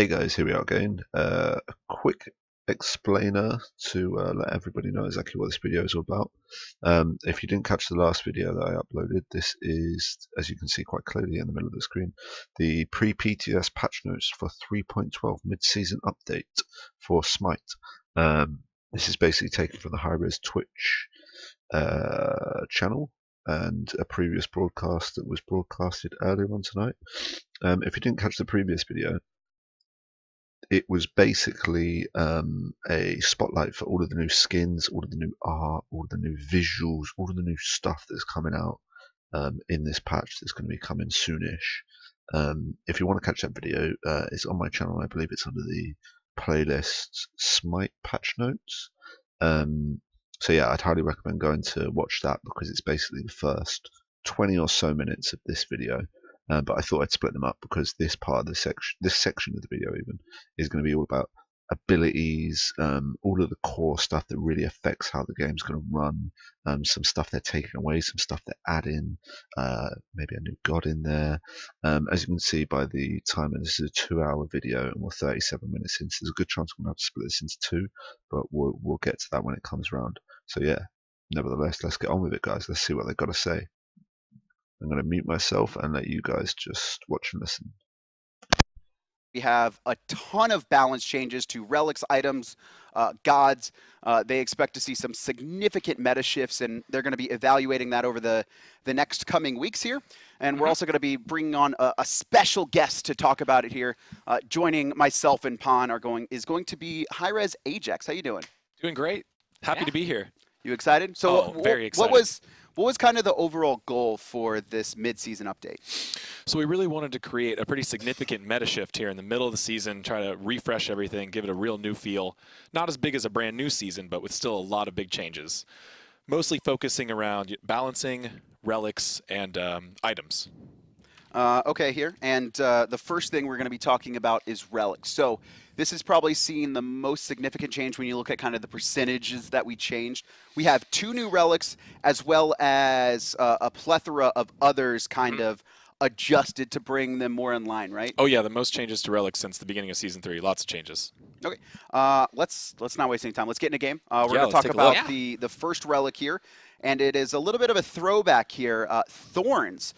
Hey guys, here we are again. A quick explainer to let everybody know exactly what this video is all about. If you didn't catch the last video that I uploaded, this is, as you can see quite clearly in the middle of the screen, the pre-PTS patch notes for 3.12 mid-season update for Smite. This is basically taken from the Hi-Rez Twitch channel and a previous broadcast that was broadcasted earlier on tonight. If you didn't catch the previous video, it was basically a spotlight for all of the new skins, all of the new art, all of the new visuals, all of the new stuff that's coming out in this patch that's going to be coming soonish. If you want to catch that video, it's on my channel. I believe it's under the playlist Smite patch notes. So yeah, I'd highly recommend going to watch that because it's basically the first 20 or so minutes of this video. But I thought I'd split them up because this part of the section of the video even is going to be all about abilities, all of the core stuff that really affects how the game's going to run, some stuff they're taking away, some stuff they're adding, maybe a new god in there. As you can see by the timer, this is a 2-hour video and we're 37 minutes in, so there's a good chance we're going to have to split this into two, but we'll get to that when it comes around. So yeah, nevertheless, let's get on with it, guys. Let's see what they've got to say. I'm going to mute myself and let you guys just watch and listen. We have a ton of balance changes to relics, items, gods. They expect to see some significant meta shifts, and they're going to be evaluating that over the next coming weeks here. And we're also going to be bringing on a special guest to talk about it here. Joining myself and Pan is going to be Hi-Rez Ajax. How you doing? Doing great. Happy to be here. You excited? So very excited. What was kind of the overall goal for this mid-season update? So we really wanted to create a pretty significant meta shift here in the middle of the season, try to refresh everything, give it a real new feel. Not as big as a brand new season, but with still a lot of big changes. Mostly focusing around balancing, relics, and items. Okay, here. And the first thing we're going to be talking about is relics. So this is probably seen the most significant change when you look at kind of the percentages that we changed. We have 2 new relics as well as a plethora of others kind of adjusted to bring them more in line, right? Oh yeah, the most changes to relics since the beginning of Season 3. Lots of changes. Okay, let's not waste any time. Let's get in a game. We're going to talk about the first relic here, and it is a little bit of a throwback here. Thorns.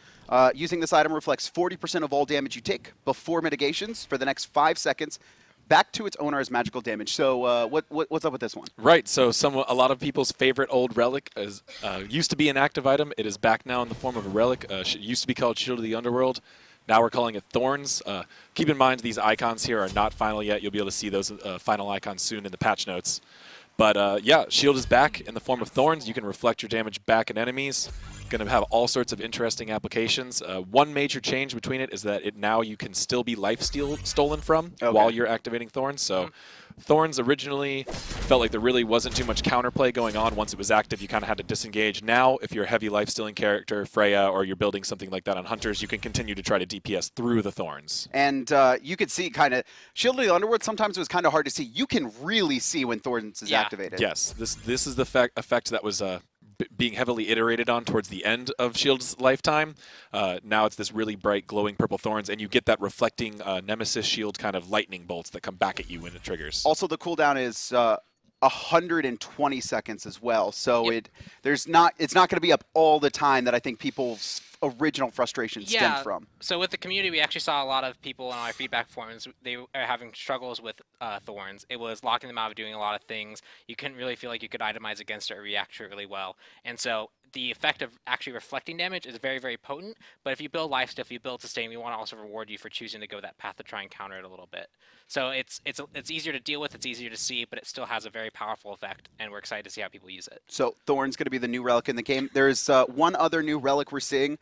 Using this item reflects 40% of all damage you take before mitigations for the next 5 seconds, back to its owner as magical damage. So what's up with this one? Right. So a lot of people's favorite old relic used to be an active item. It is back now in the form of a relic. It used to be called Shield of the Underworld. Now we're calling it Thorns. Keep in mind these icons here are not final yet. You'll be able to see those final icons soon in the patch notes. But yeah, Shield is back in the form of Thorns. You can reflect your damage back at enemies. Going to have all sorts of interesting applications. One major change between it is that now you can still be stolen from while you're activating Thorns. So Thorns originally felt like there really wasn't too much counterplay going on. Once it was active, you kind of had to disengage. Now, if you're a heavy life-stealing character, Freya, or you're building something like that on Hunters, you can continue to try to DPS through the Thorns. And you could see kind of Shield of the Underworld, sometimes it was kind of hard to see. You can really see when Thorns is activated. Yes, this is the effect that was being heavily iterated on towards the end of Shield's lifetime. Now it's this really bright glowing purple Thorns, and you get that reflecting Nemesis Shield kind of lightning bolts that come back at you when it triggers. Also, the cooldown is 120 seconds as well, so it's not going to be up all the time that I think people's original frustration stemmed from. So with the community, we actually saw a lot of people in our feedback forums, they are having struggles with Thorns. It was locking them out of doing a lot of things. You couldn't really feel like you could itemize against it or react to it really well. And so the effect of actually reflecting damage is very, very potent. But if you build lifesteal, if you build sustain, we want to also reward you for choosing to go that path to try and counter it a little bit. So it's easier to deal with, it's easier to see, but it still has a very powerful effect, and we're excited to see how people use it. So Thorns going to be the new relic in the game. There's one other new relic we're seeing.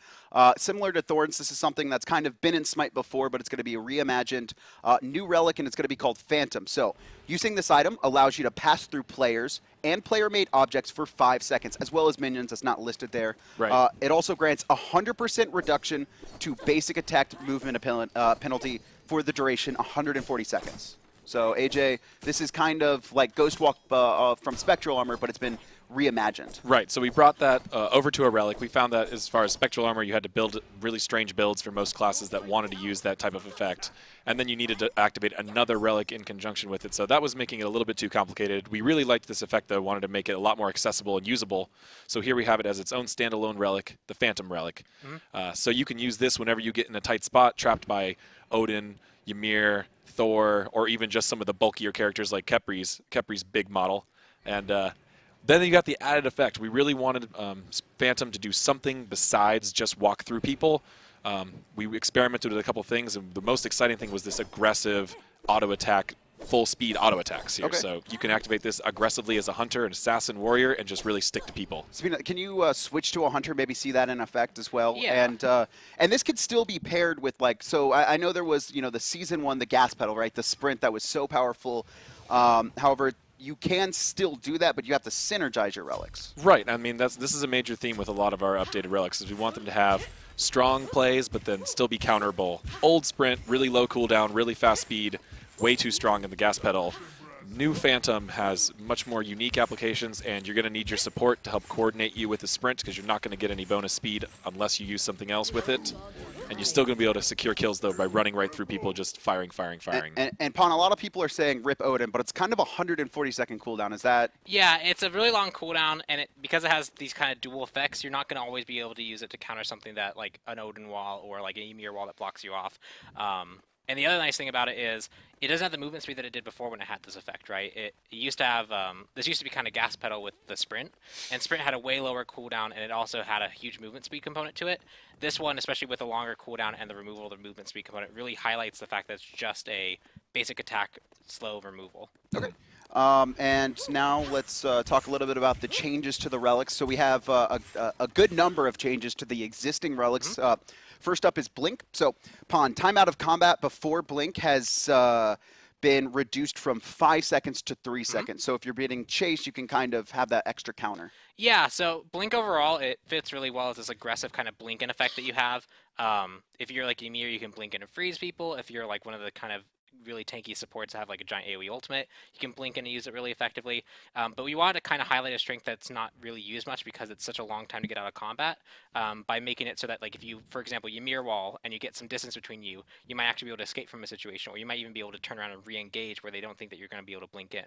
Similar to Thorns, this is something that's kind of been in Smite before, but it's going to be a reimagined new relic, and it's going to be called Phantom. So using this item allows you to pass through players and player-made objects for 5 seconds, as well as minions. That's not listed there. Right. It also grants 100% reduction to basic attack movement penalty for the duration 140 seconds. So AJ, this is kind of like Ghost Walk from Spectral Armor, but it's been reimagined. Right, so we brought that over to a relic. We found that as far as spectral armor, you had to build really strange builds for most classes that wanted to use that type of effect. And then you needed to activate another relic in conjunction with it. So that was making it a little bit too complicated. We really liked this effect, though, wanted to make it a lot more accessible and usable. So here we have it as its own standalone relic, the Phantom Relic. So you can use this whenever you get in a tight spot, trapped by Odin, Ymir, Thor, or even just some of the bulkier characters like Kepri's big model. And then you got the added effect. We really wanted Phantom to do something besides just walk through people. We experimented with a couple things, and the most exciting thing was this aggressive auto attack, full speed auto attacks here. Okay. So you can activate this aggressively as a hunter, an assassin, warrior, and just really stick to people. Sabina, can you switch to a hunter, maybe see that in effect as well? Yeah. And this could still be paired with, like, so I know there was, the season 1, the gas pedal, right? The sprint that was so powerful. However, you can still do that, but you have to synergize your relics. Right. I mean, this is a major theme with a lot of our updated relics, is we want them to have strong plays, but then still be counterable. Old sprint, really low cooldown, really fast speed, way too strong in the gas pedal. New Phantom has much more unique applications, and you're going to need your support to help coordinate you with the sprint, because you're not going to get any bonus speed unless you use something else with it. And you're still going to be able to secure kills, though, by running right through people, just firing. And Pon, a lot of people are saying rip Odin, but it's kind of a 140-second cooldown. Is that? Yeah, it's a really long cooldown, and because it has these kind of dual effects, you're not going to always be able to use it to counter something that, like an Odin wall or like an Ymir wall that blocks you off. And the other nice thing about it is it doesn't have the movement speed that it did before when it had this effect, right? It used to have, this used to be kind of gas pedal with the sprint, and sprint had a way lower cooldown, and it also had a huge movement speed component to it. This one, especially with a longer cooldown and the removal of the movement speed component, really highlights the fact that it's just a basic attack, slow removal. Okay. And now let's talk a little bit about the changes to the relics. So we have a good number of changes to the existing relics. First up is Blink. So, Pon, time out of combat before Blink has been reduced from 5 seconds to 3 seconds. So if you're being chased, you can kind of have that extra counter. Yeah, so Blink overall, it fits really well as this aggressive kind of blink in effect that you have. If you're like Ymir, you can blink in and freeze people. If you're like one of the kind of really tanky supports that have like a giant AoE ultimate, you can blink in and use it really effectively. But we wanted to kind of highlight a strength that's not really used much because it's such a long time to get out of combat, by making it so that, like, if you, for example, Ymir wall and you get some distance between you, you might actually be able to escape from a situation, or you might even be able to turn around and re-engage where they don't think that you're going to be able to blink in.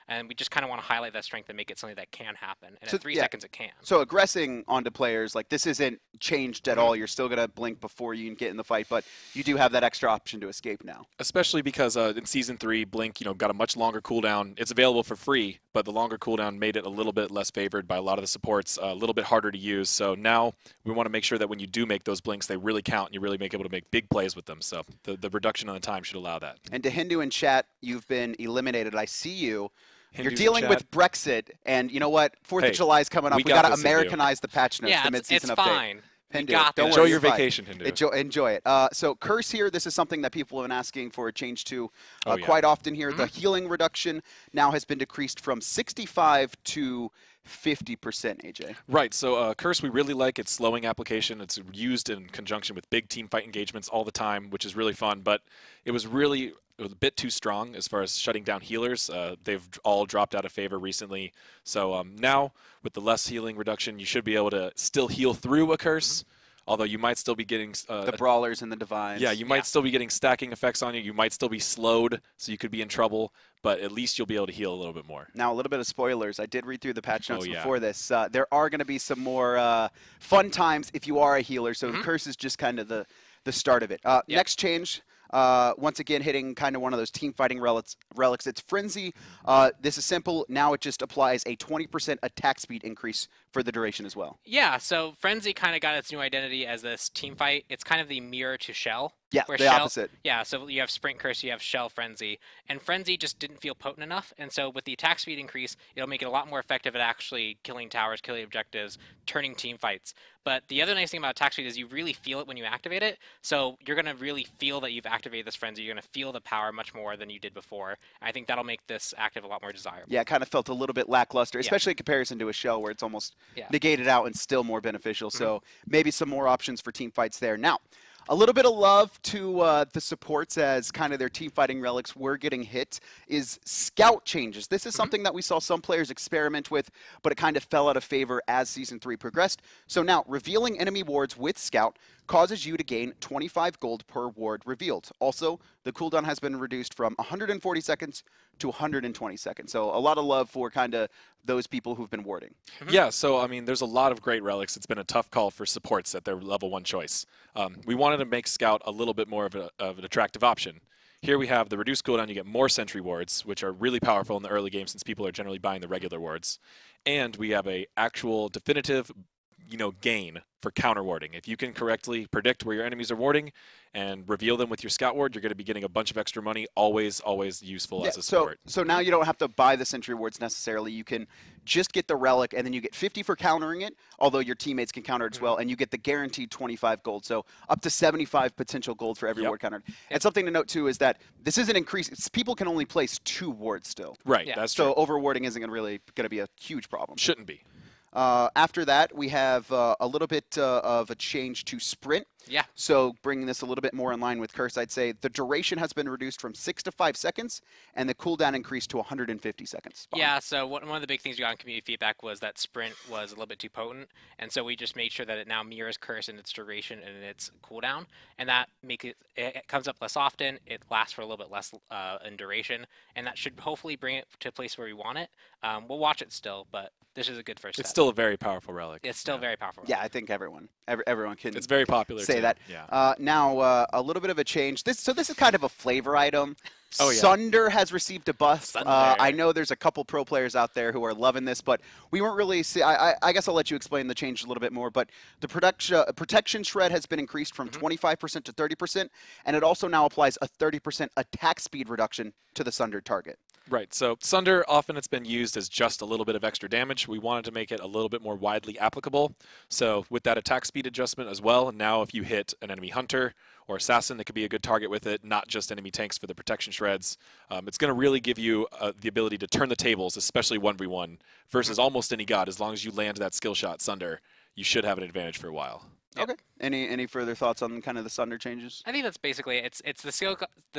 And we just kind of want to highlight that strength and make it something that can happen. And So, at 3 yeah. seconds it can. So aggressing onto players, like, this isn't changed at all. You're still going to blink before you can get in the fight, but you do have that extra option to escape now. Especially because in Season 3, Blink, got a much longer cooldown. It's available for free, but the longer cooldown made it a little bit less favored by a lot of the supports, a little bit harder to use. So now we want to make sure that when you do make those blinks, they really count and you really make able to make big plays with them. So the reduction on the time should allow that. And to Hindu in chat, you've been eliminated. I see you. Hindu's You're in dealing chat. with Brexit, and you know what? 4th Hey, of July is coming up. we We got got to this, Hindu. Americanize the patch notes, Yeah, the it's mid-season update. fine. We Hindu, got don't this. worry, Enjoy your you're fine. vacation, Hindu. Enjoy it. So Curse here, this is something that people have been asking for a change to Oh, yeah. quite often here. The healing reduction now has been decreased from 65 to 50%, AJ. Right, so Curse we really like its slowing application. It's used in conjunction with big team fight engagements all the time, which is really fun, but it was a bit too strong as far as shutting down healers. They've all dropped out of favor recently. So now, with the less healing reduction, you should be able to still heal through a Curse, although you might still be getting... The Brawlers and the Divines. yeah, you might still be getting stacking effects on you. You might still be slowed, so you could be in trouble, but at least you'll be able to heal a little bit more. Now, a little bit of spoilers. I did read through the patch notes Oh, yeah. before this. There are going to be some more fun times if you are a healer, so the Curse is just kind of the start of it. Next change, once again, hitting kind of one of those team fighting relics. It's Frenzy. This is simple. Now it just applies a 20% attack speed increase for the duration as well. Yeah, so Frenzy kind of got its new identity as this team fight. It's kind of the mirror to Shell. Yeah, where the Shell, opposite. Yeah, so you have Sprint Curse, you have Shell Frenzy, and Frenzy just didn't feel potent enough, and so with the attack speed increase, it'll make it a lot more effective at actually killing towers, killing objectives, turning team fights. But the other nice thing about attack speed is you really feel it when you activate it, so you're going to really feel that you've activated this Frenzy. You're going to feel the power much more than you did before, and I think that'll make this active a lot more desirable. Yeah, it kind of felt a little bit lackluster, especially in comparison to a Shell where it's almost negated out and still more beneficial. So maybe some more options for team fights there. Now, A little bit of love to the supports as kind of their team fighting relics were getting hit is scout changes. This is something that we saw some players experiment with, but it kind of fell out of favor as Season 3 progressed. So now, revealing enemy wards with scout causes you to gain 25 gold per ward revealed. Also, the cooldown has been reduced from 140 seconds to 120 seconds. So a lot of love for kind of those people who've been warding. Yeah, so I mean, there's a lot of great relics. It's been a tough call for supports at their level 1 choice. We wanted to make Scout a little bit more of an attractive option. Here we have the reduced cooldown. You get more sentry wards, which are really powerful in the early game since people are generally buying the regular wards. And we have a actual definitive gain for counter warding. If you can correctly predict where your enemies are warding and reveal them with your scout ward, you're going to be getting a bunch of extra money. Always useful as a support. So now you don't have to buy the sentry wards necessarily. You can just get the relic, and then you get 50 for countering it, although your teammates can counter it as well, and you get the guaranteed 25 gold. So up to 75 potential gold for every ward countered. And something to note too is that this is an increase. People can only place 2 wards still. Right. Yeah. That's true. So overwarding isn't really going to be a huge problem. Shouldn't be. After that, we have a little bit of a change to sprint. Yeah. So bringing this a little bit more in line with Curse, I'd say the duration has been reduced from 6 to 5 seconds, and the cooldown increased to 150 seconds. Yeah, so one of the big things we got in community feedback was that sprint was a little bit too potent, and so we just made sure that it now mirrors Curse in its duration and in its cooldown, and that it comes up less often, it lasts for a little bit less in duration, and that should hopefully bring it to a place where we want it. We'll watch it still, but this is a good first step. It's still a very powerful relic. It's still very powerful. Yeah, I think everyone can. It's very popular. Say that. Yeah. Now a little bit of a change. This is kind of a flavor item. Oh, yeah. Sunder has received a buff. Sunder. I know there's a couple pro players out there who are loving this, but we weren't really. I guess I'll let you explain the change a little bit more. But the protection shred has been increased from 25% to 30%, and it also now applies a 30% attack speed reduction to the Sunder target. Right, so Sunder, often it's been used as just a little bit of extra damage. We wanted to make it a little bit more widely applicable. So with that attack speed adjustment as well, now if you hit an enemy hunter or assassin, it could be a good target with it, not just enemy tanks for the protection shreds. It's going to really give you the ability to turn the tables, especially 1v1, versus almost any god. As long as you land that skill shot, Sunder, you should have an advantage for a while. Okay. Any further thoughts on kind of the Sunder changes? I think that's basically it's the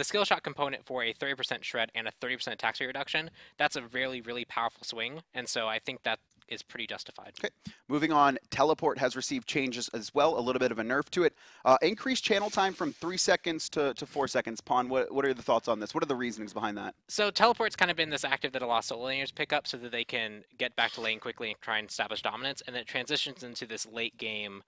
skill shot component for a 30% shred and a 30% attack speed reduction. That's a really powerful swing, and so I think that is pretty justified. Okay. Moving on, teleport has received changes as well, a little bit of a nerf to it. Increased channel time from 3 seconds to 4 seconds. Pawn, what are the thoughts on this? What are the reasonings behind that? So teleport's kind of been this active that a lot of solo laners pick up so that they can get back to lane quickly and try and establish dominance, and then it transitions into this late game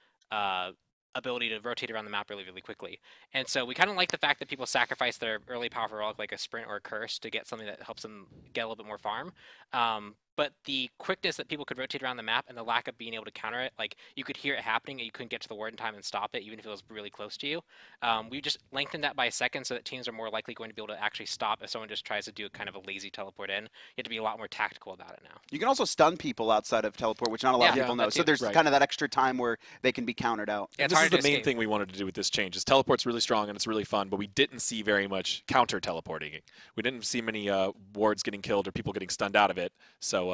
ability to rotate around the map really quickly. And so we kind of like the fact that people sacrifice their early powerful relic like a sprint or a curse to get something that helps them get a little bit more farm. But the quickness that people could rotate around the map and the lack of being able to counter it, like you could hear it happening and you couldn't get to the ward in time and stop it, even if it was really close to you. We just lengthened that by a second so that teams are more likely going to be able to actually stop if someone just tries to do kind of a lazy teleport in. You have to be a lot more tactical about it now. You can also stun people outside of teleport, which not a lot of people know. So there's kind of that extra time where they can be countered out. Yeah, this is the main thing we wanted to do with this change. Is teleport's really strong and it's really fun, but we didn't see very much counter teleporting. We didn't see many wards getting killed or people getting stunned out of it. So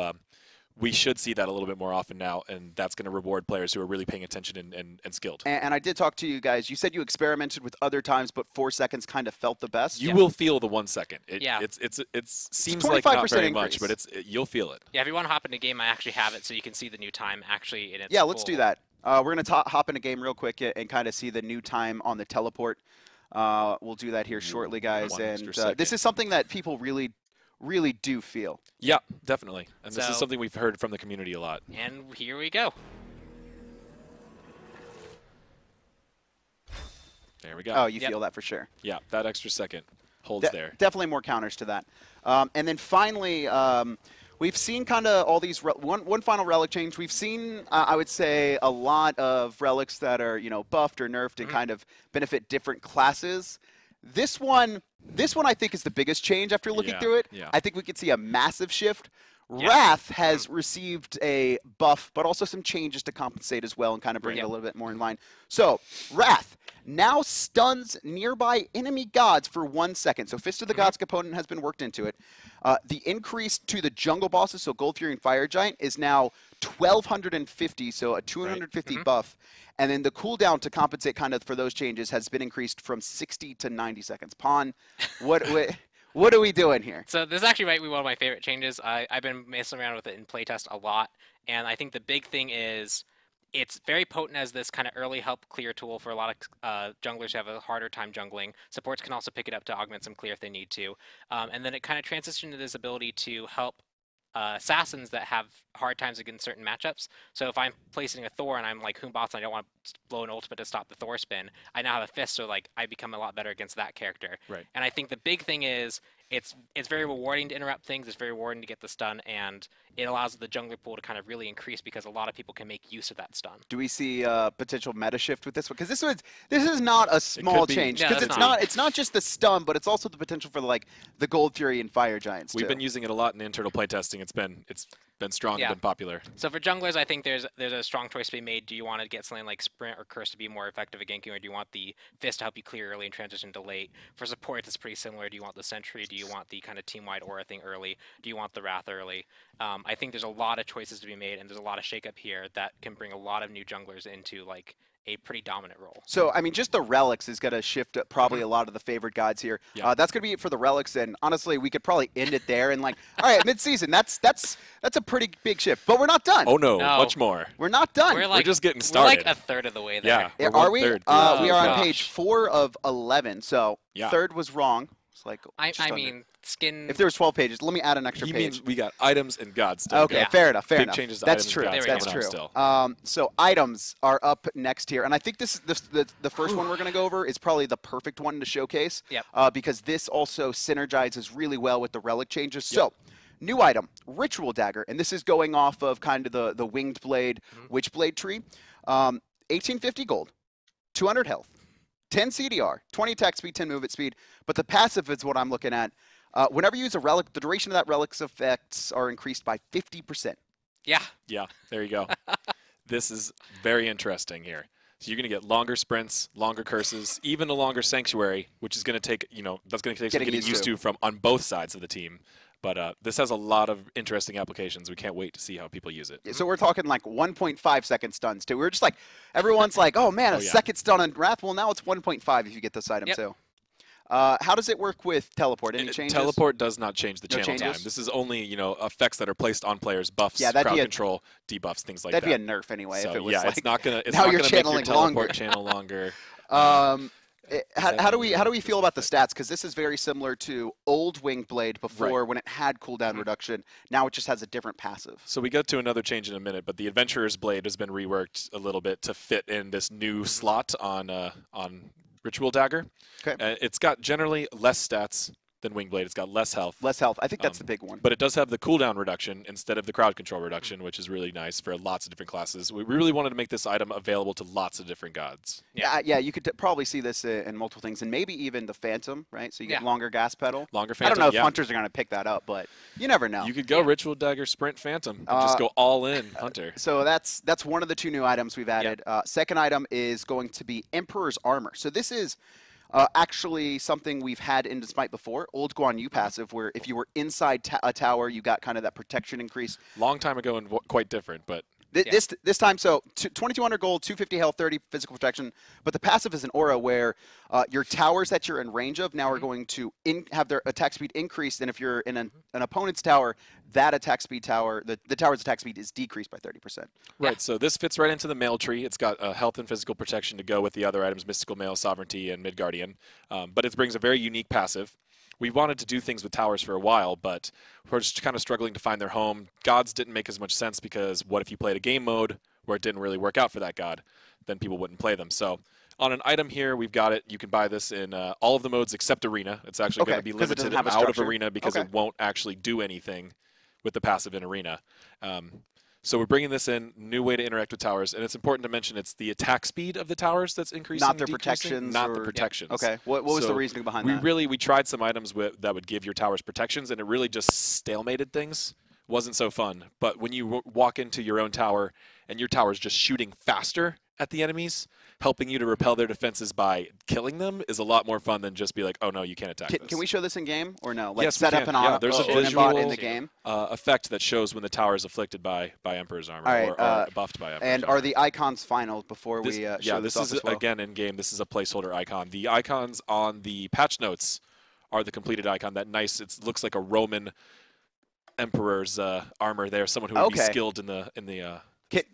we should see that a little bit more often now, and that's going to reward players who are really paying attention and skilled. And I did talk to you guys. You said you experimented with other times, but 4 seconds kind of felt the best. You will feel the 1 second. It seems like not very much, but you'll feel it. Yeah, if you want to hop into a game, I actually have it, so you can see the new time actually in its let's do that. We're going to hop in a game real quick and kind of see the new time on the teleport. We'll do that here shortly, guys. And this is something that people really do feel. Yeah, definitely. And this is something we've heard from the community a lot. And here we go. There we go. Oh, you feel that for sure. Yeah, that extra second holds there. Definitely more counters to that. And then finally, we've seen kind of all these, one final relic change. We've seen, I would say, a lot of relics that are, buffed or nerfed and kind of benefit different classes. This one I think is the biggest change after looking through it. Yeah. I think we could see a massive shift. Yeah. Wrath has received a buff, but also some changes to compensate as well and kind of bring it Yeah. a little bit more in line. So, Wrath now stuns nearby enemy gods for 1 second. So, Fist of the Gods component has been worked into it. The increase to the jungle bosses, so Gold Fury and Fire Giant, is now 1250, so a 250 buff. And then the cooldown to compensate kind of for those changes has been increased from 60 to 90 seconds. Pawn, what are we doing here? So this actually might be one of my favorite changes. I've been messing around with it in playtest a lot, and I think the big thing is it's very potent as this kind of early help clear tool for a lot of junglers who have a harder time jungling. Supports can also pick it up to augment some clear if they need to. And then it kind of transitions to this ability to help assassins that have hard times against certain matchups. So if I'm placing a Thor and I'm like Humbats and I don't want to blow an ultimate to stop the Thor spin, I now have a Fist, so like I become a lot better against that character. Right. And I think the big thing is it's very rewarding to interrupt things. It's very rewarding to get the stun, and it allows the jungler pool to kind of really increase because a lot of people can make use of that stun. Do we see potential meta shift with this one? Because this is not a small be. change. No, Because it's not. it's not just the stun, but it's also the potential for the Gold Fury and Fire Giants We've too. been using it a lot in internal playtesting. It's been strong Yeah. and been popular. So for junglers, I think there's a strong choice to be made. Do you want to get something like Sprint or Curse to be more effective at ganking, or do you want the Fist to help you clear early and transition to late? For support, it's pretty similar. Do you want the Sentry? Do you want the kind of team-wide aura thing early? Do you want the Wrath early? I think there's a lot of choices to be made, and there's a lot of shakeup here that can bring a lot of new junglers into like a pretty dominant role. So, I mean, just the relics is going to shift probably a lot of the favored gods here. Yeah. That's going to be it for the relics, and honestly, we could probably end it there. And all right, mid-season, that's a pretty big shift. But we're not done. Oh no, No. much more. We're not done. We're like just getting We're like started. a third of the way there. Yeah. Are we? 1/3. We Oh, are on gosh. page 4 of 11. So, Yeah. third was wrong. It's like I just under. mean, skin. If there was 12 pages, let me add an extra He page. means we got items and gods still. Okay, Yeah. fair enough. Fair Big enough. changes to That's items true. and gods That's coming true. out still. So items are up next here, and I think this the first one we're going to go over is probably the perfect one to showcase. Yep. Because this also synergizes really well with the relic changes. So. New item, Ritual Dagger, and this is going off of kind of the Winged Blade, Witchblade tree. 1850 gold, 200 health, 10 CDR, 20 attack speed, 10 movement speed. But the passive is what I'm looking at. Whenever you use a relic, the duration of that relic's effects are increased by 50%. Yeah. Yeah, there you go. This is very interesting here. So you're going to get longer sprints, longer curses, even a longer sanctuary, which is going to take, that's going to take some Getting getting used used to from on both sides of the team. But this has a lot of interesting applications. We can't wait to see how people use it. So we're talking like 1.5 second stuns too. We're just like, everyone's like, oh man, Oh, a yeah. second stun on Wrath. Well, now it's 1.5 if you get this item Yep. too. How does it work with teleport? Any changes? Teleport does not change the No channel changes? time. This is only, effects that are placed on players, buffs, Yeah, that'd crowd be a- control, debuffs, things like That'd that. be a nerf anyway So, if it was yeah, like. it's not gonna now make you're your channeling teleport longer. channel longer. How do we feel about the stats? Because this is very similar to old Winged Blade before when it had cooldown reduction. Now it just has a different passive. So we get to another change in a minute, but the Adventurer's Blade has been reworked a little bit to fit in this new slot on Ritual Dagger. Okay. It's got generally less stats than Wingblade. It's got less health. Less health. I think that's the big one. But it does have the cooldown reduction instead of the crowd control reduction, which is really nice for lots of different classes. We really wanted to make this item available to lots of different gods. Yeah, you could probably see this in multiple things, and maybe even the Phantom, right? So you get Yeah. longer gas pedal. Longer I Phantom, don't know if yeah. hunters are going to pick that up, but you never know. You could go Ritual Dagger, Sprint, Phantom, and just go all in Hunter. So that's one of the two new items we've added. Second item is going to be Emperor's Armor. So this is actually something we've had in Despite before, old Guan Yu passive, where if you were inside a tower, you got kind of that protection increase. Long time ago and quite different, but This time, so 2,200 gold, 250 health, 30 physical protection. But the passive is an aura where your towers that you're in range of now are going to have their attack speed increased, and if you're in an opponent's tower, that attack speed tower, the tower's attack speed is decreased by 30%. Right, so this fits right into the mail tree. It's got health and physical protection to go with the other items, Mystical Mail, Sovereignty, and Midgardian. But it brings a very unique passive. We wanted to do things with towers for a while, but we're just kind of struggling to find their home. Gods didn't make as much sense because what if you played a game mode where it didn't really work out for that god? Then people wouldn't play them. So on an item here, we've got it. You can buy this in all of the modes except Arena. It's actually going to be 'cause it doesn't limited have a out of structure. Arena because Okay. it won't actually do anything with the passive in Arena. So we're bringing this in, new way to interact with towers, and it's important to mention it's the attack speed of the towers that's increasing, Not their decreasing, protections not the or- protections. Okay, what was the So reasoning behind we that? we tried some items that would give your towers protections, and it really just stalemated things wasn't so fun. But when you walk into your own tower and your tower is just shooting faster at the enemies, helping you to repel their defenses by killing them is a lot more fun than just be like, oh no, you can't attack this. Can we show this in game or no? Like Yes, set we up can. an Yeah, there's a Odin visual bot in the game. Effect that shows when the tower is afflicted by Emperor's Armor, All right, or buffed by Emperor's And Armor. are the icons final before we show yeah, this this off is as well? again in game. This is a placeholder icon. The icons on the patch notes are the completed icon. That nice. It looks like a Roman emperor's armor there. Someone who would be skilled in the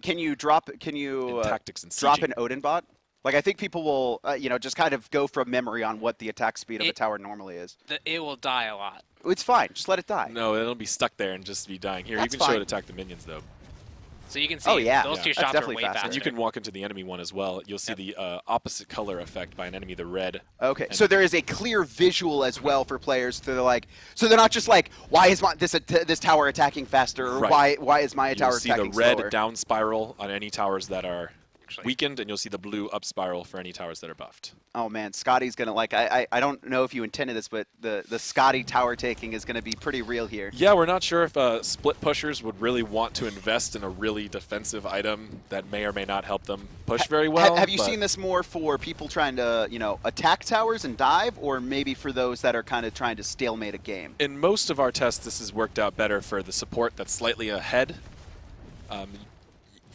Can you drop? Can you tactics and drop sieging. an Odin bot? Like I think people will, just kind of go from memory on what the attack speed of a tower normally is. It will die a lot. It's fine. Just let it die. No, it'll be stuck there and just be dying. Here, That's you can show fine. it attack the minions though. So you can see those Yeah, two that's shots are definitely way faster. faster. And you can walk into the enemy one as well. You'll see the opposite color effect by an enemy, the red. Okay, And so there is a clear visual as well for players. So they're like, so they're not just like, why is this tower attacking faster, or Right. why is my tower You'll see attacking the red slower? down spiral on any towers that are Actually. weakened, and you'll see the blue up spiral for any towers that are buffed. Oh man, Scotty's gonna like. I don't know if you intended this, but the Scotty tower taking is gonna be pretty real here. Yeah, we're not sure if split pushers would really want to invest in a really defensive item that may or may not help them push very well. Have you but seen this more for people trying to, attack towers and dive, or maybe for those that are kind of trying to stalemate a game? in most of our tests, this has worked out better for the support that's slightly ahead.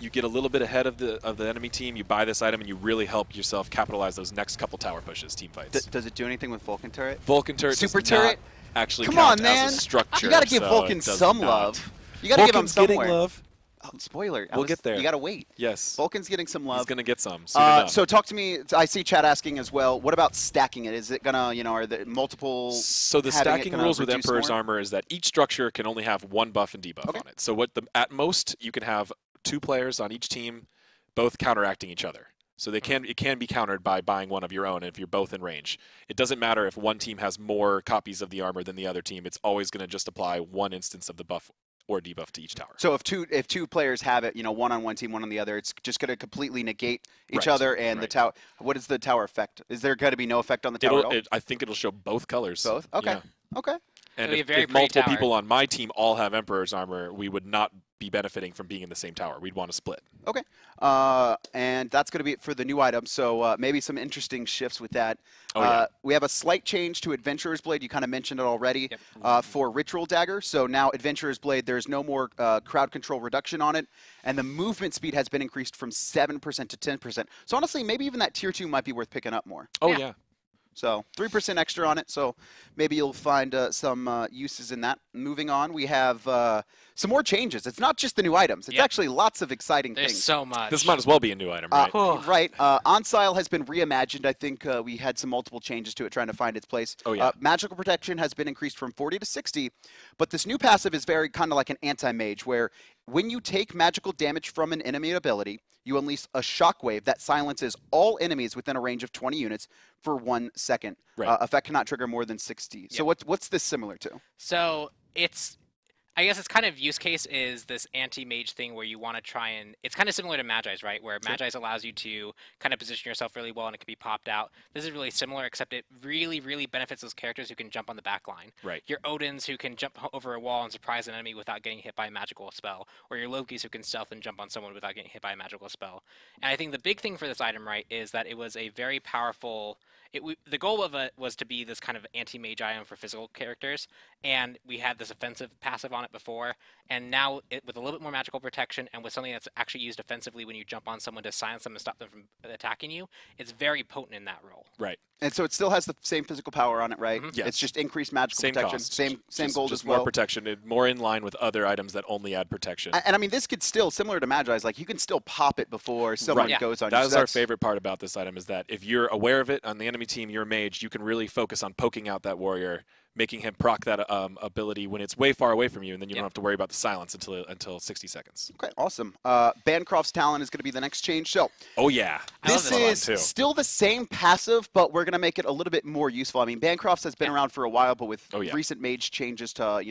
You get a little bit ahead of the enemy team. You buy this item, and you really help yourself capitalize those next couple tower pushes, team fights. Does it do anything with Vulcan turret? Vulcan turret Super does not turret? actually Come count on, man! as a structure. You gotta give so Vulcan it does some not. love. You gotta give him Vulcan's somewhere. getting love. Oh, spoiler. We'll get there. You gotta wait. Yes. Vulcan's getting some love. He's going to get some soon enough. So talk to me. I see chat asking as well. What about stacking it? Is it gonna, are there multiple? So the having it stacking gonna rules with reduce Emperor's more? Armor is that each structure can only have one buff and debuff Okay. on it. So at most you can have 2 players on each team, both counteracting each other. So it can be countered by buying one of your own if you're both in range. It doesn't matter if one team has more copies of the armor than the other team. It's always going to just apply one instance of the buff or debuff to each tower. So if two players have it, one on one team, one on the other, it's just going to completely negate each Right, other. And the right. tower. What is the tower effect? Is there going to be no effect on the tower at all? I think it'll show both colors. Both. Okay. Yeah. Okay. And It'll be a if very multiple pretty tower. people on my team all have Emperor's Armor, we would not be benefiting from being in the same tower. We'd want to split. Okay. And that's going to be it for the new item. So maybe some interesting shifts with that. Oh, yeah. We have a slight change to Adventurer's Blade. You kind of mentioned it already. Yep. For Ritual Dagger. So now Adventurer's Blade, there's no more crowd control reduction on it. And the movement speed has been increased from 7% to 10%. So honestly, maybe even that tier 2 might be worth picking up more. Oh, Yeah. yeah. So 3% extra on it. So maybe you'll find some uses in that. Moving on, we have some more changes. It's not just the new items. It's Yep. actually lots of exciting There's things. so much. This might as well be a new item, right? Right. Onsile has been reimagined. I think we had some multiple changes to it trying to find its place. Oh, yeah. Magical protection has been increased from 40 to 60, but this new passive is very kind of like an anti-mage, where when you take magical damage from an enemy ability, you unleash a shockwave that silences all enemies within a range of 20 units for 1 second. Right. Effect cannot trigger more than 60. So what's this similar to? So I guess its kind of use case is this anti-mage thing where you want to try and, it's kind of similar to Magi's, right? Where Magi's allows you to kind of position yourself really well and it can be popped out. This is really similar, except it really, really benefits those characters who can jump on the back line. Right. Your Odins who can jump over a wall and surprise an enemy without getting hit by a magical spell, or your Lokis who can stealth and jump on someone without getting hit by a magical spell. And I think the big thing for this item, right, is that it was a very powerful, the goal of it was to be this kind of anti-mage item for physical characters, and we had this offensive passive on it before, and now with a little bit more magical protection and with something that's actually used offensively when you jump on someone to silence them and stop them from attacking you, it's very potent in that role. Right. And so it still has the same physical power on it, right? Mhm. Yes. It's just increased magical Same protection. cost. Same gold just as well. more protection, more in line with other items that only add protection. And I mean, this could still, similar to Magi's, like you can still pop it before someone Yeah. goes on you. That So is our that's- favorite part about this item, is that if you're aware of it on the enemy team, you're a mage, you can really focus on poking out that warrior, making him proc that ability when it's way far away from you, and then you don't have to worry about the silence until 60 seconds. Okay, awesome. Bancroft's talent is going to be the next change. So Oh, yeah. I love this this is one, too. still the same passive, but we're going to make it a little bit more useful. I mean, Bancroft's has been around for a while, but with Oh, yeah. recent mage changes to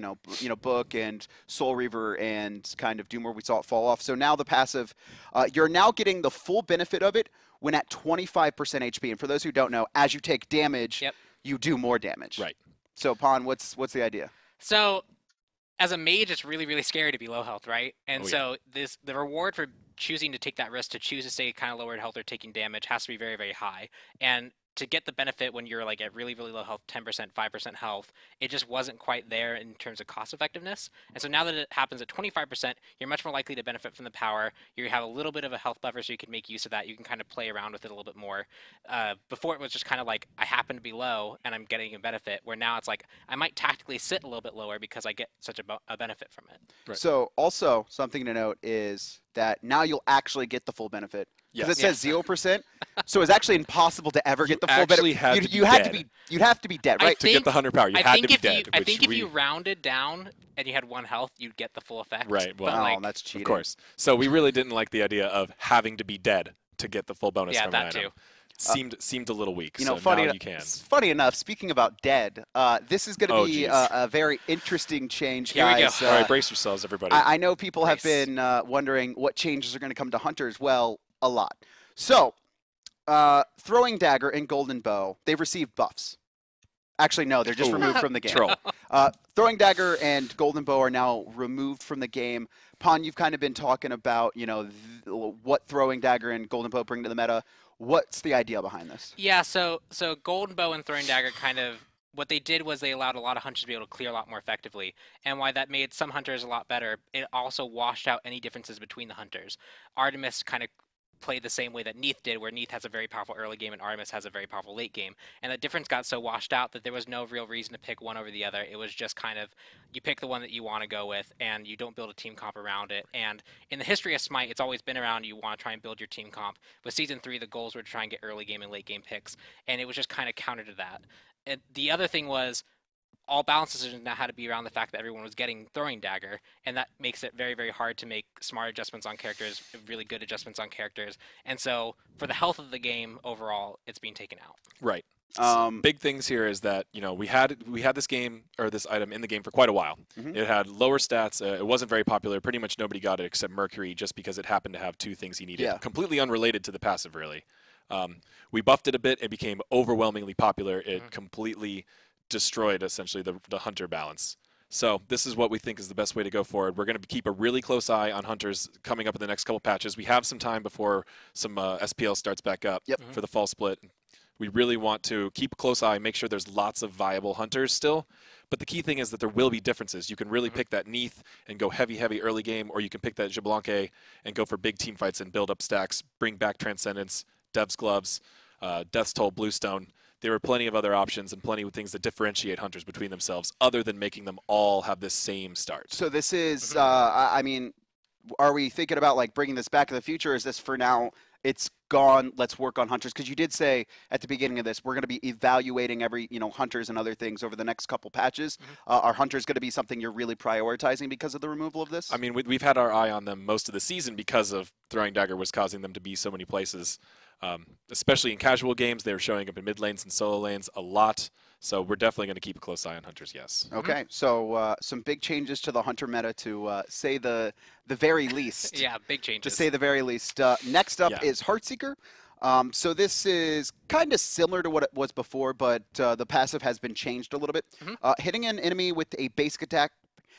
Book and Soul Reaver and kind of Doomer, we saw it fall off. So now the passive, you're now getting the full benefit of it when at 25% HP. And for those who don't know, as you take damage, Yep. you do more damage. Right. So Pon, what's the idea? So as a mage, it's really, really scary to be low health, right? And Oh, yeah. so the reward for choosing to take that risk, to choose to stay kind of lower in health or taking damage, has to be very, very high. And to get the benefit when you're like at really, really low health, 10%, 5% health, it just wasn't quite there in terms of cost effectiveness. And so now that it happens at 25%, you're much more likely to benefit from the power. You have a little bit of a health buffer, so you can make use of that. You can kind of play around with it a little bit more. Before it was just kind of like, I happen to be low and I'm getting a benefit, where now it's like, I might tactically sit a little bit lower because I get such a benefit from it. Right. So also something to note is that now you'll actually get the full benefit. Because it says 0%, so it's actually impossible to ever get the full benefit. You'd have to be dead, right? To get the 100 power, you had to be dead. I think if you rounded down and you had 1 health, you'd get the full effect. Right. Well, But, that's cheating. Of course. So we really didn't like the idea of having to be dead to get the full bonus from an item. Too. Seemed a little weak. You know, so funny, now you can. funny enough, speaking about dead, this is going to be a very interesting change, Here we guys. go. All right, brace yourselves, everybody. I know people have been wondering what changes are going to come to Hunters. Well, a lot. So, Throwing Dagger and Golden Bow, they've received buffs. Actually, no, they're just removed from the game. Troll. Throwing Dagger and Golden Bow are now removed from the game. Pon, you've kind of been talking about, you know, what Throwing Dagger and Golden Bow bring to the meta. What's the idea behind this? Yeah, so Golden Bow and Throwing Dagger kind of, what they did was they allowed a lot of hunters to be able to clear a lot more effectively. And why that made some hunters a lot better, it also washed out any differences between the hunters. Artemis kind of played the same way that Neith did, where Neith has a very powerful early game and Artemis has a very powerful late game. And the difference got so washed out that there was no real reason to pick one over the other. It was just kind of, you pick the one that you want to go with and you don't build a team comp around it. And in the history of Smite, it's always been around, you want to try and build your team comp. With Season 3, the goals were to try and get early game and late game picks. And it was just kind of counter to that. And the other thing was, all balance decisions now had to be around the fact that everyone was getting Throwing Dagger, and that makes it very, very hard to make smart adjustments on characters, really good adjustments on characters. And so for the health of the game overall, it's being taken out. Right. Big things here is that, you know, we had this game, or this item in the game for quite a while. It had lower stats. It wasn't very popular. Pretty much nobody got it except Mercury, just because it happened to have 2 things he needed. Completely unrelated to the passive, really. We buffed it a bit. It became overwhelmingly popular. It completely destroyed, essentially, the hunter balance. So this is what we think is the best way to go forward. We're going to keep a really close eye on hunters coming up in the next couple patches. We have some time before some SPL starts back up for the fall split. We really want to keep a close eye, make sure there's lots of viable hunters still. But the key thing is that there will be differences. You can really pick that Neith and go heavy early game, or you can pick that Xbalanque and go for big team fights and build up stacks, bring back Transcendence, Dev's Gloves, Death's Toll, Bluestone. There are plenty of other options and plenty of things that differentiate hunters between themselves, other than making them all have this same start. So this is, I mean, are we thinking about like bringing this back in the future? Or is this for now, it's gone, let's work on hunters? Because you did say at the beginning of this, we're going to be evaluating every, you know, hunters and other things over the next couple patches. Are hunters going to be something you're really prioritizing because of the removal of this? I mean, we've had our eye on them most of the season because of Throwing Dagger was causing them to be so many places. Especially in casual games, they're showing up in mid lanes and solo lanes a lot. So we're definitely going to keep a close eye on hunters, yes. Okay, so some big changes to the hunter meta, to say the very least. Yeah, big changes. To say the very least. Next up is Heartseeker. So this is kind of similar to what it was before, but the passive has been changed a little bit. Hitting an enemy with a basic attack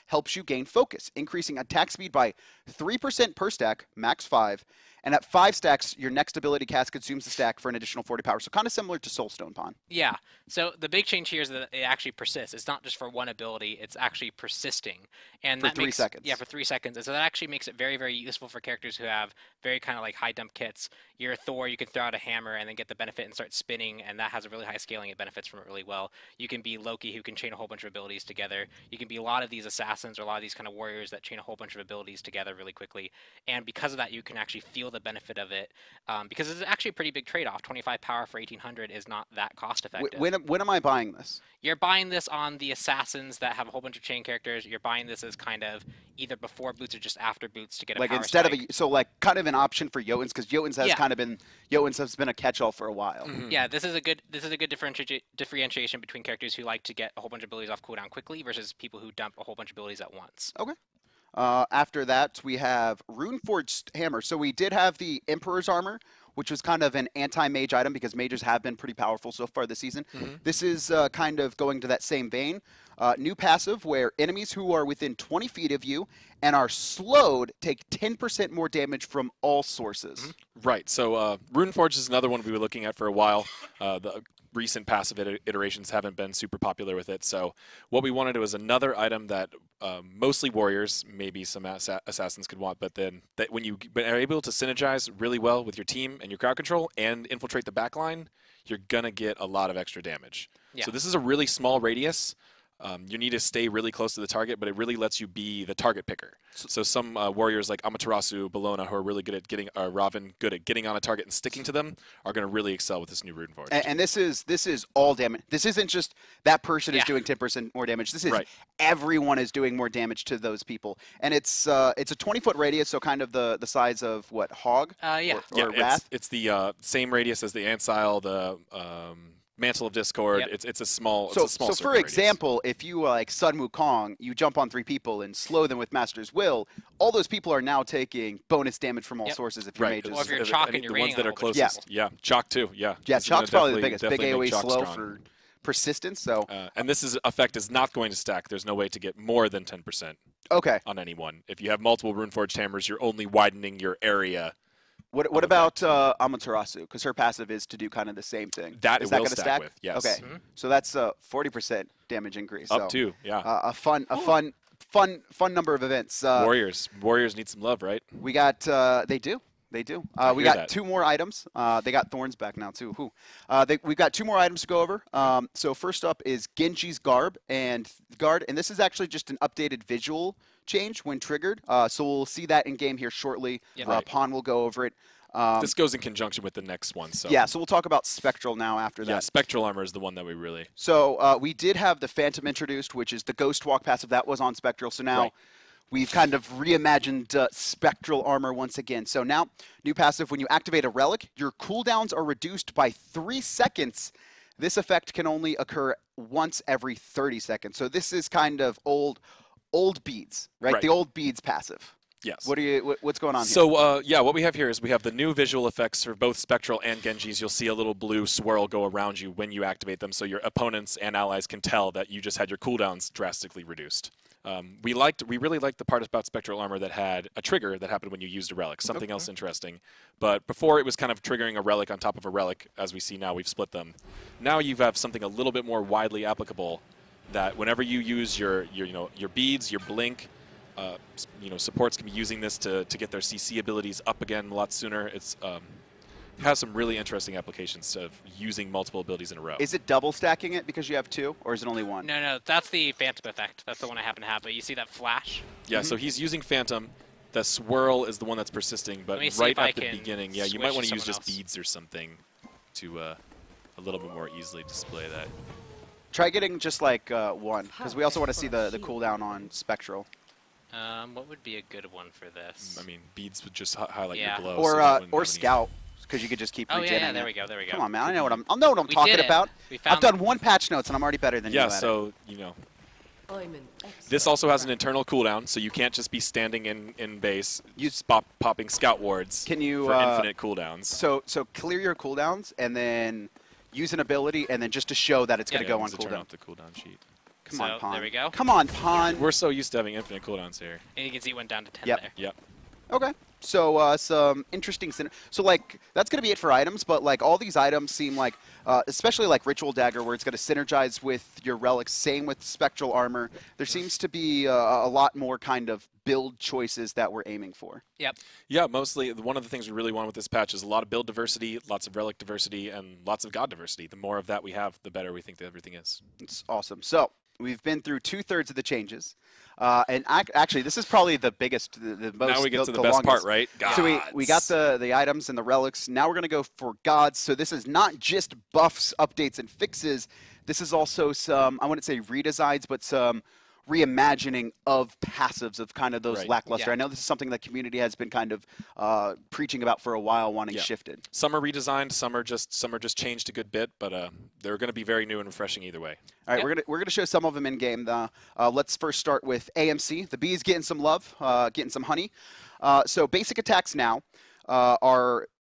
helps you gain focus, increasing attack speed by 3% per stack, max 5. And at 5 stacks, your next ability cast consumes the stack for an additional 40 power. So kind of similar to Soulstone, Pon. Yeah. So the big change here is that it actually persists. It's not just for one ability. It's actually persisting. And for that 3 makes, seconds. Yeah, for 3 seconds. And so that actually makes it very, very useful for characters who have very kind of like high dump kits. You're Thor, you can throw out a hammer and then get the benefit and start spinning, and that has a really high scaling. It benefits from it really well. You can be Loki, who can chain a whole bunch of abilities together. You can be a lot of these assassins or a lot of these kind of warriors that chain a whole bunch of abilities together really quickly. And because of that, you can actually feel the benefit of it. Because it's actually a pretty big trade-off. 25 power for 1800 is not that cost-effective. When am I buying this? You're buying this on the assassins that have a whole bunch of chain characters. You're buying this as kind of either before boots or just after boots to get a like power instead strike. of a, so like kind of an option for Jotuns, because Jotuns has kind of been has been a catch-all for a while. Yeah, this is a good differentiation between characters who like to get a whole bunch of abilities off cooldown quickly versus people who dump a whole bunch of abilities at once. Okay. After that, we have Runeforged Hammer. So we did have the Emperor's Armor, which was kind of an anti-mage item because mages have been pretty powerful so far this season. This is kind of going to that same vein. New passive where enemies who are within 20 feet of you and are slowed take 10% more damage from all sources. Right. So Runeforge is another one we were looking at for a while. The recent passive iterations haven't been super popular with it. So what we wanted was another item that mostly warriors, maybe some assassins could want, but then that when you are able to synergize really well with your team and your crowd control and infiltrate the backline, you're going to get a lot of extra damage. Yeah. So this is a really small radius. You need to stay really close to the target, but it really lets you be the target picker. So some warriors like Amaterasu, Bellona, who are really good at getting, Raven, good at getting on a target and sticking to them, are going to really excel with this new Runeforge. And this is all damage. This isn't just that person is doing 10% more damage. This is everyone is doing more damage to those people. And it's a 20-foot radius, so kind of the size of what, Hog? Yeah. Or Wrath? It's the same radius as the Ancile, the Mantle of Discord. Yep. It's a small. So circle for radius. example, if you like Sun Wukong, you jump on 3 people and slow them with Master's Will. All those people are now taking bonus damage from all sources if you're mages. Or if you're Chalk and you're the ones raining that a are whole bunch of closest. Yeah, Chalk too. Yeah. Yeah, This is gonna Chalk's probably the biggest. Big definitely make AoE Chalk slow strong. for persistence. So And this effect is not going to stack. There's no way to get more than 10% okay. on anyone. If you have multiple Runeforged hammers, you're only widening your area. What about Amaterasu? Because her passive is to do kind of the same thing. That is it that will going to stack stack? with, yes. Okay, so that's 40% damage increase. Up so, to, yeah. a fun number of events. Warriors need some love, right? We got they do. We hear got that. 2 more items. They got Thorns back now too. We've got 2 more items to go over. So first up is Genji's Guard, and this is actually just an updated visual change when triggered. So we'll see that in game here shortly. Yep. Pawn will go over it. This goes in conjunction with the next one. So Yeah, so we'll talk about Spectral now after that. yeah, Spectral Armor is the one that we really. So we did have the Phantom introduced, which is the Ghost Walk passive that was on Spectral. So now we've kind of reimagined Spectral Armor once again. So now, new passive, when you activate a relic, your cooldowns are reduced by 3 seconds. This effect can only occur once every 30 seconds. So this is kind of old beads, right? The old beads passive. Yes. What's going on here? So yeah, what we have here is we have the new visual effects for both Spectral and Genji's. You'll see a little blue swirl go around you when you activate them, so your opponents and allies can tell that you just had your cooldowns drastically reduced. We really liked the part about Spectral Armor that had a trigger that happened when you used a relic, something else interesting. But before it was kind of triggering a relic on top of a relic, as we see now, we've split them. Now you have something a little bit more widely applicable that whenever you use your beads, your blink, supports can be using this to get their CC abilities up again a lot sooner. It has some really interesting applications of using multiple abilities in a row. Is it double stacking it because you have 2, or is it only 1? No, that's the Phantom effect. That's the one I happen to have. But you see that flash? Yeah, so he's using Phantom. The swirl is the one that's persisting, but right at the beginning, yeah, you might want to use just beads or something to a little bit more easily display that. Try getting just like 1, because we also want to see the cooldown on Spectral. What would be a good one for this? I mean, beads would just highlight your glow. Or Scout, because you could just keep regenerating. Yeah, there we go. Come on, man, I know what I'm talking about. I've done 1 patch notes, and I'm already better than you. Yeah, so this also has an internal cooldown, so you can't just be standing in base, popping Scout wards. Can you for infinite cooldowns? So clear your cooldowns, and then use an ability, and then just to show that it's going to go on Turn cooldown. off the cooldown sheet. Come on, Pawn. There we go. Come on, Pawn. We're so used to having infinite cooldowns here. And you can see it went down to 10 Yep. there. Yep. Okay. So some interesting. So like that's gonna be it for items, but like all these items seem like, especially like Ritual Dagger, where it's gonna synergize with your relics. Same with Spectral Armor. There seems to be a lot more kind of build choices that we're aiming for. Yep. Yeah, mostly one of the things we really want with this patch is a lot of build diversity, lots of relic diversity, and lots of god diversity. The more of that we have, the better we think that everything is. It's awesome. So we've been through 2/3 of the changes. And actually, this is probably the biggest, the most. Now we get to the best best part, right? Gods. So we got the items and the relics. Now we're going to go for gods. So this is not just buffs, updates, and fixes. This is also some, I wouldn't say redesigns, but some reimagining of passives of kind of those Right. lackluster. Yeah. I know this is something that community has been kind of preaching about for a while, wanting Yeah. shifted. Some are redesigned, some are just changed a good bit, but they're going to be very new and refreshing either way. All right, Yep. we're gonna show some of them in game. Let's first start with AMC. The Bees getting some love, getting some honey. So basic attacks now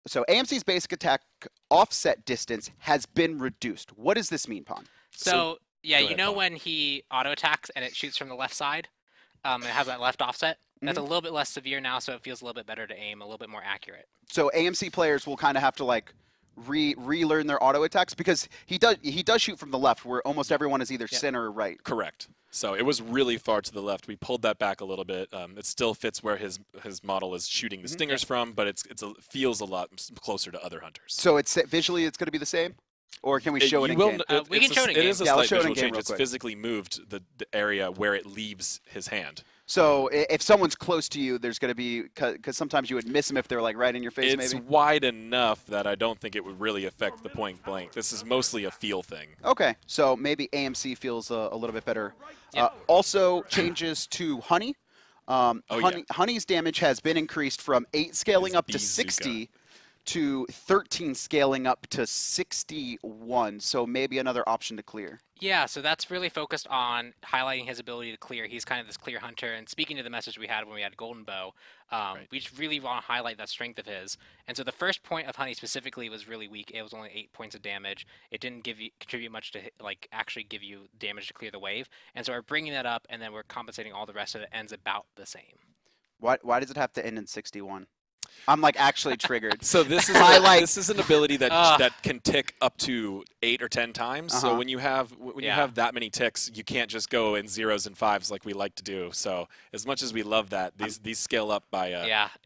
so AMC's basic attack offset distance has been reduced. What does this mean, Pon? So yeah, go you ahead, know Paul. when he auto attacks and it shoots from the left side, it has that left offset. That's a little bit less severe now, so it feels a little bit better to aim, a little bit more accurate. So AMC players will kind of have to like relearn their auto attacks because he does shoot from the left, where almost everyone is either Yeah. center or right. Correct. So it was really far to the left. We pulled that back a little bit. It still fits where his model is shooting the stingers from, but it feels a lot closer to other hunters. So it's visually it's going to be the same, or can we show it you in will game? n- We can show it in It is a game. Yeah, let's slight show it in visual game change. real It's quick. physically moved the area where it leaves his hand. So if someone's close to you, there's going to be because sometimes you would miss them if they're like right in your face. It's Maybe. wide enough that I don't think it would really affect the point blank. This is mostly a feel thing. Okay, so maybe AMC feels a little bit better. Yep. Also, changes to Honey. yeah. Honey's damage has been increased from 8 scaling His up to Bazooka. 60 to 13 scaling up to 61. So maybe another option to clear. Yeah, so that's really focused on highlighting his ability to clear. He's kind of this clear hunter, and speaking to the message we had when we had Golden Bow, we just really want to highlight that strength of his. And so the first point of Honey specifically was really weak. It was only 8 points of damage. It didn't contribute much to actually give you damage to clear the wave. And so we're bringing that up, and then we're compensating all the rest of it. Ends about the same. Why does it have to end in 61? I'm like actually triggered. So this is this is an ability that that can tick up to 8 or 10 times. So when you have you have that many ticks, you can't just go in 0s and 5s like we like to do. So as much as we love that, these scale up by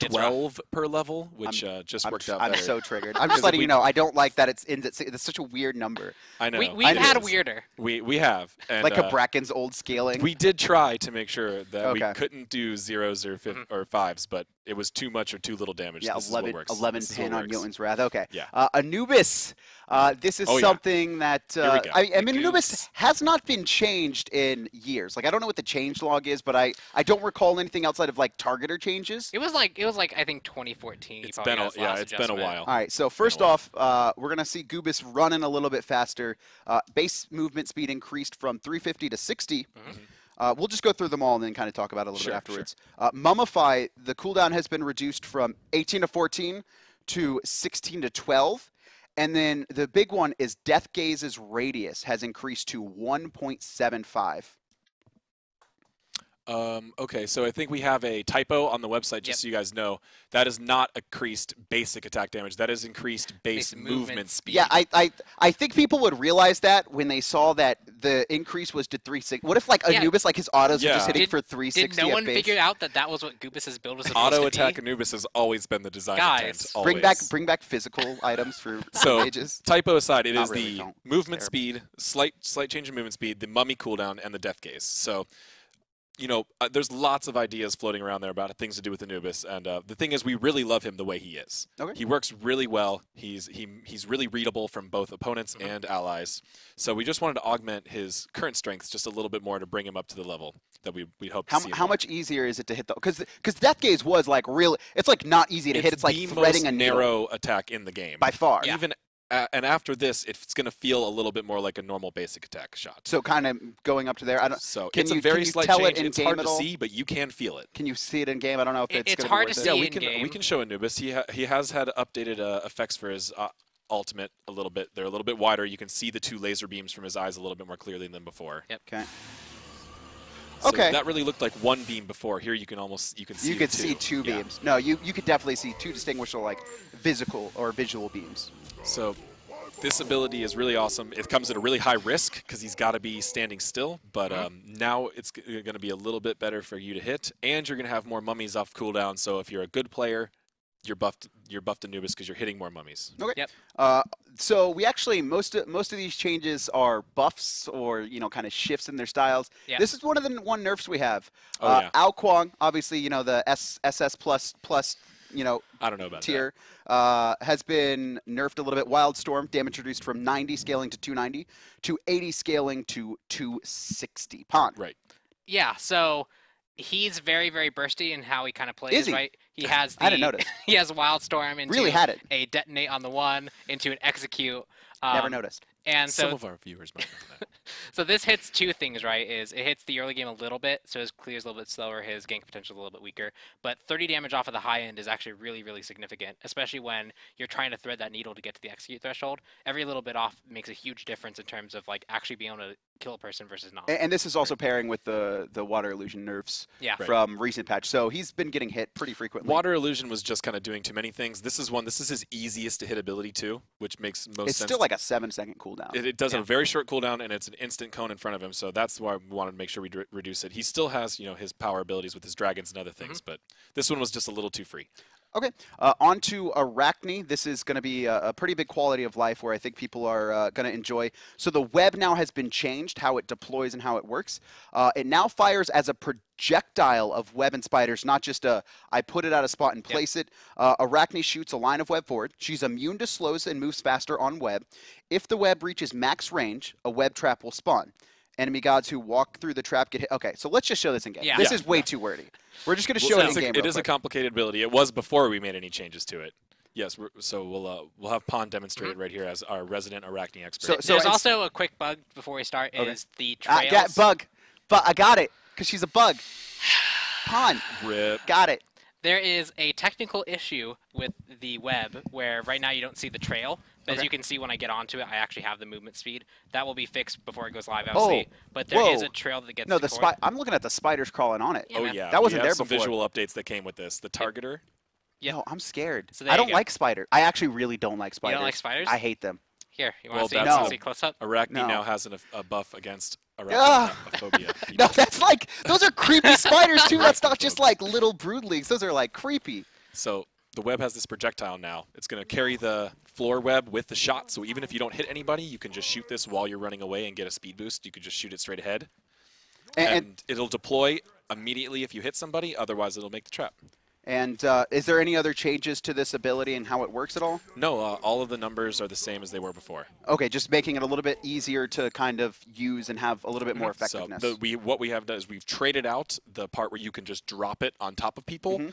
it's 12 per level, which just worked out I'm better. so triggered. I'm just letting you know. I don't like that it's in. It's such a weird number. I know. We've had weirder. We have. And, Like a Bracken's old scaling. we did try to make sure that we Okay. couldn't do 0s or 5s, but it was too much or too little damage. Yeah, This is what 11 works. 11 This is what pin on works. Jotun's Wrath. Okay. Yeah. Anubis. This is Oh, yeah. something that Here we go. I mean, Anubis Goose. has not been changed in years. Like I don't know what the change log is, but I don't recall anything outside of like targeter changes. It was like I think 2014. It's probably been got his a, yeah, last it's been a adjustment. while. All right, so first off, we're gonna see Goobus running a little bit faster. Base movement speed increased from 350 to 60. We'll just go through them all and then kind of talk about it a little Sure, bit afterwards. Mummify, the cooldown has been reduced from 18 to 14 to 16 to 12. And then the big one is Death Gaze's radius has increased to 1.75. Okay, so I think we have a typo on the website, just Yep. so you guys know. That is not increased basic attack damage. That is increased base movement speed. Yeah, I think people would realize that when they saw that the increase was to 360. What if like Yeah. Anubis, like his autos are just Yeah. hitting Did- for 360 Did no at one base? figure out that was what Goobus's build was supposed Auto to attack be? Anubis has always been the design Guys, intent. Bring Always. back physical items for So mages. typo aside, it Not is really, the don't. movement Terrible. speed, slight change in movement speed, the mummy cooldown, and the death gaze. So, there's lots of ideas floating around there about things to do with Anubis, and the thing is, we really love him the way he is. Okay. He works really well. He's really readable from both opponents and allies. So we just wanted to augment his current strengths just a little bit more to bring him up to the level that we hope to see. How much easier is it to hit though? Because Death Gaze was like really, it's like not easy to hit. It's like the threading most a needle narrow attack in the game by far. Yeah. Even and after this, it's going to feel a little bit more like a normal basic attack shot. So kind of going up to there. I don't. So Can it's you- a very can you slight tell it change. in It's game hard at to all? see, but you can feel it. Can you see it in game? I don't know if it's. It's gonna hard be to worth see it. we in-game. can show Anubis. He has had updated effects for his ultimate a little bit. They're a little bit wider. You can see the 2 laser beams from his eyes a little bit more clearly than before. Okay. So Okay. that really looked like 1 beam before. Here you can see You the could see 2. two Yeah. beams. No, you could definitely see 2 distinguishable like visual beams. So this ability is really awesome. It comes at a really high risk because he's got to be standing still, but now it's going to be a little bit better for you to hit, and you're going to have more mummies off cooldown. So if you're a good player, you're buffed Anubis because you're hitting more mummies. Okay. Yep. So we actually most of these changes are buffs or kind of shifts in their styles. Yeah. This is one of the nerfs we have. Oh, yeah. Ao Kuang, obviously the SS plus I don't know about tier has been nerfed a little bit. Wildstorm damage reduced from 90 scaling to 290 to 80 scaling to 260. Pond. that. Right. Yeah, so he's very, very bursty in how he kind of plays, Is he? right? He has I didn't notice. he has Wildstorm into Really had it. a detonate on the 1, into an execute. Never noticed. And Some so of our viewers might know that. so this hits 2 things, right? Is it hits the early game a little bit, so his clear's a little bit slower, his gank potential is a little bit weaker. But 30 damage off of the high end is actually really, really significant, especially when you're trying to thread that needle to get to the execute threshold. Every little bit off makes a huge difference in terms of like actually being able to kill a person versus not. And this is also pairing with the water illusion nerfs Yeah. Right. from recent patch. So he's been getting hit pretty frequently. Water Illusion was just kind of doing too many things. This is his easiest to hit ability too, which makes most It's sense. still like a 7-second cooldown. It does Yeah. have a very short cooldown, and it's an instant cone in front of him, so that's why we wanted to make sure we reduce it. He still has, his power abilities with his dragons and other things, but this one was just a little too free. Okay, on to Arachne. This is going to be a pretty big quality of life where I think people are going to enjoy. So the web now has been changed, how it deploys and how it works. It now fires as a projectile of web and spiders, not just I put it at a spot and place it. Arachne shoots a line of web forward. She's immune to slows and moves faster on web. If the web reaches max range, a web trap will spawn. Enemy gods who walk through the trap get hit. Okay, so let's just show this in game. Yeah. This Yeah. is way too wordy. We're just going to Well, show it it's in a- game. It real is a quick. complicated ability. It was before we made any changes to it. Yes, so we'll have Pon demonstrate it right here as our resident Arachne expert. So There's it's- also a quick bug before we start, Okay. is the trails. Got bug. But I got it, because she's a bug. Pon. Rip. Got it. There is a technical issue with the web where right now you don't see the trail, but as Okay. you can see when I get onto it, I actually have the movement speed. That will be fixed before it goes live, obviously. Oh, But there is whoa. a trail that gets No, the decor- I'm looking at the spiders crawling on it. Yeah, Oh man. yeah, That wasn't we have there some before. visual updates that came with this. The targeter. Yep. No, I'm scared. So there I you don't go. like spiders. I actually really don't like You spiders. don't like spiders? I hate them. Here, you Well, want to see, that's No. see close up? Arachne No. now has a buff against Ah! arachnophobia. No, that's like, those are creepy spiders too. That's not just like little broodlings. Those are like creepy. So the web has this projectile now. It's going to carry the floor web with the shot. So even if you don't hit anybody, you can just shoot this while you're running away and get a speed boost. You can just shoot it straight ahead. And it'll deploy immediately if you hit somebody. Otherwise, it'll make the trap. And is there any other changes to this ability and how it works at all? No, all of the numbers are the same as they were before. Okay, just making it a little bit easier to kind of use and have a little bit more effectiveness. So what we have done is we've traded out the part where you can just drop it on top of people.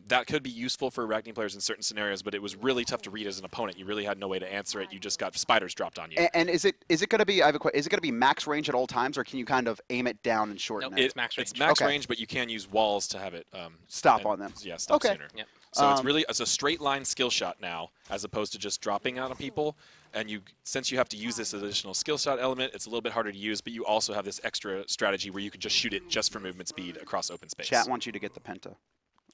That could be useful for Arachne players in certain scenarios, but it was really tough to read as an opponent. You really had no way to answer it. You just got spiders dropped on you. And is it going to be? I have a question. Is it going to be max range at all times, or can you kind of aim it down and shorten Nope. it? It's max range. It's max Okay. range, but you can use walls to have it Stop and- on them. Yeah, stop Okay. sooner. Yep. So it's a straight line skill shot now, as opposed to just dropping out on people. And since you have to use this additional skill shot element, it's a little bit harder to use. But you also have this extra strategy where you can just shoot it just for movement speed across open space. Chat wants you to get the penta.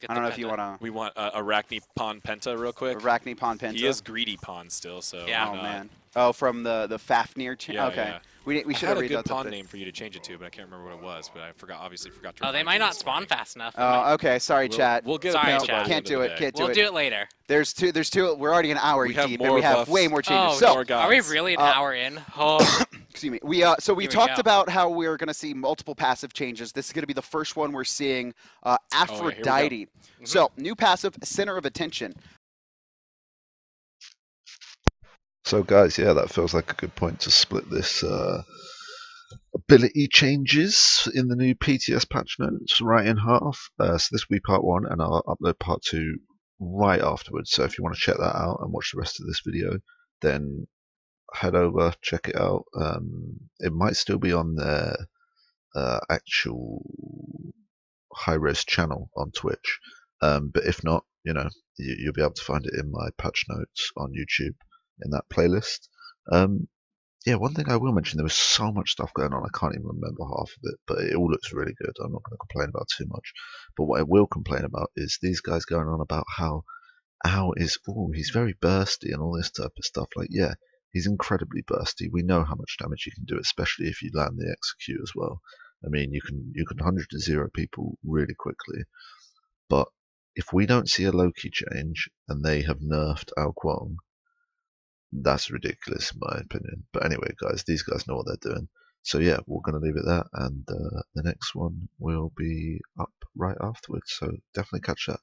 Get I the don't know if you penta. want to. We want Arachne Pon Penta real quick. Arachne Pon Penta. He is greedy Pon still, so Yeah. why Oh not? man. Oh, from the Fafnir. Yeah, Okay. yeah. We I should had have a read good that. pawn name for you to change it to, but I can't remember what it was. But I obviously forgot to. Oh, they remind might you not this spawn morning. fast enough. Oh, okay. Sorry, chat. We'll get Sorry, a chat. by the Can't end do of it. the day. Can't do We'll it. do it later. There's two. We're already an hour We have deep, more and we have buffs. way more changes. Oh, So, more are we guys. really an hour in? Oh, excuse me. We so we Here we talked go. about how we're going to see multiple passive changes. This is going to be the first one we're seeing. here we go. Aphrodite. So new passive, center of attention. So guys, yeah, that feels like a good point to split this ability changes in the new PTS patch notes right in half. So this will be part 1, and I'll upload part 2 right afterwards. So if you want to check that out and watch the rest of this video, then head over, check it out. It might still be on their actual high-res channel on Twitch, but if not, you'll be able to find it in my patch notes on YouTube in that playlist. Yeah, one thing I will mention, there was so much stuff going on, I can't even remember half of it, but it all looks really good. I'm not going to complain about too much. But what I will complain about is these guys going on about how Ao is, he's very bursty and all this type of stuff. Like, yeah, he's incredibly bursty. We know how much damage you can do, especially if you land the execute as well. I mean, you can 100 to 0 people really quickly. But if we don't see a Loki change and they have nerfed Ao Kuang, that's ridiculous in my opinion. But anyway, guys, these guys know what they're doing. So yeah, we're going to leave it there, and the next one will be up right afterwards. So definitely catch that.